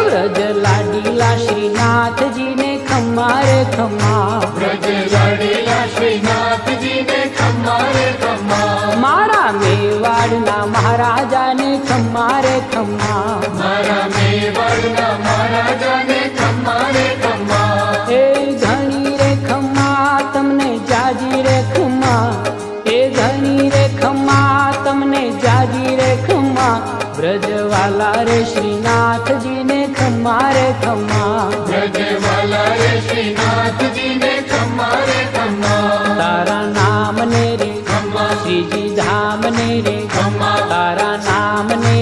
વ્રજ લાડીલા શ્રીનાથજી ને ખમ્મા રે ખમ્મા, વ્રજ લાડીલા શ્રીનાથજી ને ખમ્મા રે ખમ્મા, મારા મેવાડના મહારાજાને ખમ્મા રે ખમ્મા, મારા મેવાડના મહારાજાને ખમ્મા રે ખમ્મા, એ ઘણી રે ખમ્મા તમને જાજી રે ખમ્મા, એ ઘણી રે ખમ્મા તમને જાજી રે ખમ્મા, વ્રજવાલા રે શ્રીનાથજી ને ખમ્મા રે ખમ્મા, વ્રજવાલા રે શ્રીનાથજી ને ખમ્મા રે ખમ્મા, તારા નામ ને રે ખમ્મા, શ્રીજી ધામ ને રે ખમ્મા, તારા નામ ને